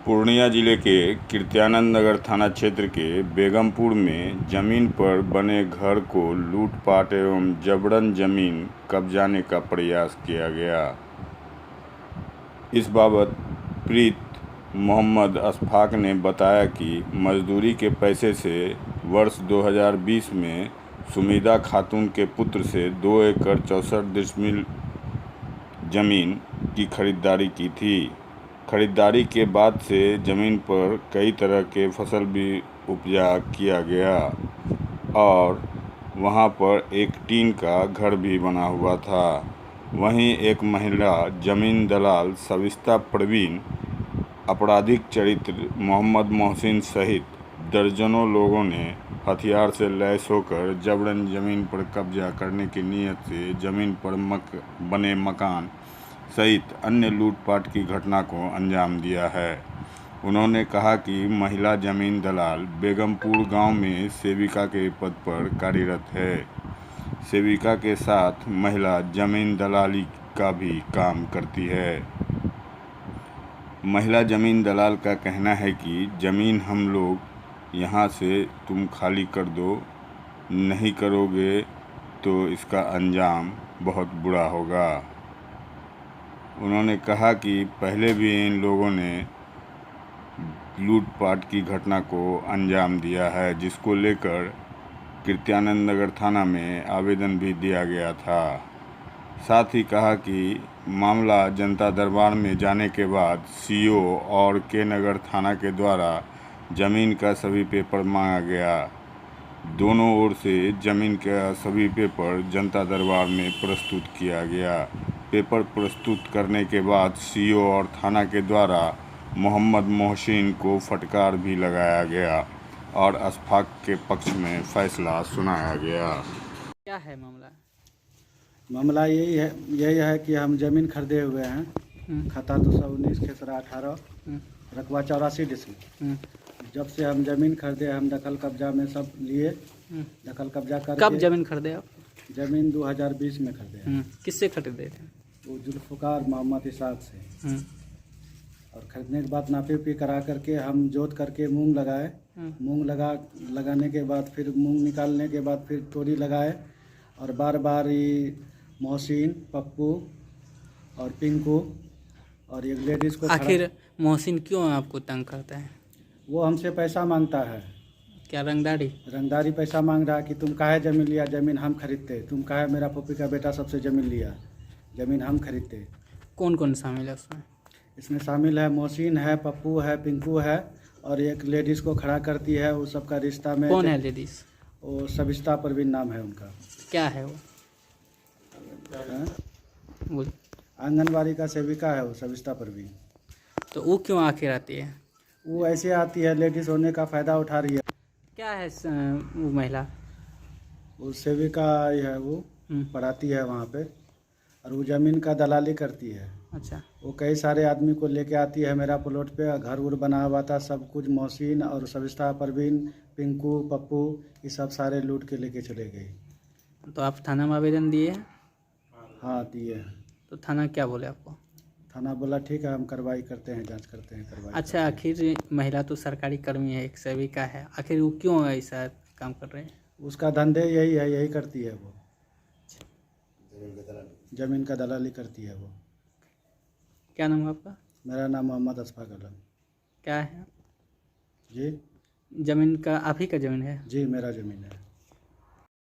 पूर्णिया जिले के कीर्त्यानंद नगर थाना क्षेत्र के बेगमपुर में जमीन पर बने घर को लूटपाट एवं जबरन जमीन कब्जाने का प्रयास किया गया। इस बाबत पीड़ित मोहम्मद अशफाक ने बताया कि मजदूरी के पैसे से वर्ष 2020 में सुमिदा खातून के पुत्र से 2 एकड़ 64 डिसमिल जमीन की खरीदारी की थी। खरीदारी के बाद से ज़मीन पर कई तरह के फसल भी उपजा किया गया और वहां पर एक टीन का घर भी बना हुआ था। वहीं एक महिला ज़मीन दलाल सविता परवीन, आपराधिक चरित्र मोहम्मद मोहसिन सहित दर्जनों लोगों ने हथियार से लैस होकर जबरन ज़मीन पर कब्जा करने की नीयत से ज़मीन पर बने मकान सहित अन्य लूटपाट की घटना को अंजाम दिया है। उन्होंने कहा कि महिला जमीन दलाल बेगमपुर गांव में सेविका के पद पर कार्यरत है। सेविका के साथ महिला जमीन दलाली का भी काम करती है। महिला जमीन दलाल का कहना है कि ज़मीन हम लोग यहाँ से तुम खाली कर दो, नहीं करोगे तो इसका अंजाम बहुत बुरा होगा। उन्होंने कहा कि पहले भी इन लोगों ने लूटपाट की घटना को अंजाम दिया है, जिसको लेकर कीर्त्यानंद नगर थाना में आवेदन भी दिया गया था। साथ ही कहा कि मामला जनता दरबार में जाने के बाद सीओ और के नगर थाना के द्वारा ज़मीन का सभी पेपर मांगा गया। दोनों ओर से ज़मीन का सभी पेपर जनता दरबार में प्रस्तुत किया गया। पेपर प्रस्तुत करने के बाद सीओ और थाना के द्वारा मोहम्मद मोहसिन को फटकार भी लगाया गया और अशफाक के पक्ष में फैसला सुनाया गया। क्या है मामला? मामला यही है कि हम ज़मीन खरीदे हुए हैं। खाता 219 खेसरा 18 रकबा 84 डिसमिल। जब से हम ज़मीन खरीदे हम दखल कब्जा में सब लिए। दखल कब्जा कर कब ज़मीन खरीदे आप? ज़मीन 2020 में खरीदे। किससे खरीदे थे? वो जुल्फ़िकार मोहम्मद इसाक से। और खरीदने के बाद नापी उपी करा करके हम जोत करके मूंग लगाए। मूंग लगाने के बाद फिर मूंग निकालने के बाद फिर तोरी लगाए और बार बार ये मोहसिन, पप्पू और पिंकू और एक लेडीज़ को। आखिर मोहसिन क्यों आपको तंग करता है? वो हमसे पैसा मांगता है। क्या रंगदारी पैसा मांग रहा है कि तुम काहे ज़मीन लिया, ज़मीन हम खरीदते, तुम काहे मेरा पप्पी का बेटा सबसे ज़मीन लिया, ज़मीन हम खरीदते। कौन कौन शामिल है उसमें? इसमें शामिल है मोहसिन है, पप्पू है, पिंकू है और एक लेडीज़ को खड़ा करती है। वो सबका रिश्ता में। कौन है लेडीज़? वो सविता परवीन नाम है उनका। क्या है वो? बोल। आंगनबाड़ी का सेविका है वो सविता परवीन। तो वो क्यों आखिर आती है? वो ऐसे आती है, लेडीज़ होने का फ़ायदा उठा रही है। क्या है वो महिला? वो सेविका है, वो पढ़ाती है वहाँ पे और वो ज़मीन का दलाली करती है। अच्छा। वो कई सारे आदमी को लेके आती है मेरा प्लॉट पे। घर उर बना हुआ था सब कुछ। मोहसिन और सविता परवीन, पिंकू, पप्पू ये सब सारे लूट के लेके चले गए। तो आप थाना में आवेदन दिए हैं? हाँ दिए। तो थाना क्या बोले आपको? थाना बोला ठीक है हम कार्रवाई करते हैं, जांच करते हैं, कार्रवाई। अच्छा, आखिर महिला तो सरकारी कर्मी है, एक सेविका है, आखिर वो क्यों ऐसा काम कर रहे हैं? उसका धंधे यही है, यही करती है वो। ज़मीन का दलाली करती है वो। क्या नाम है आपका? मेरा नाम मोहम्मद अशफाक आलम। क्या है? जी ज़मीन का आप ही का ज़मीन है? जी मेरा ज़मीन है।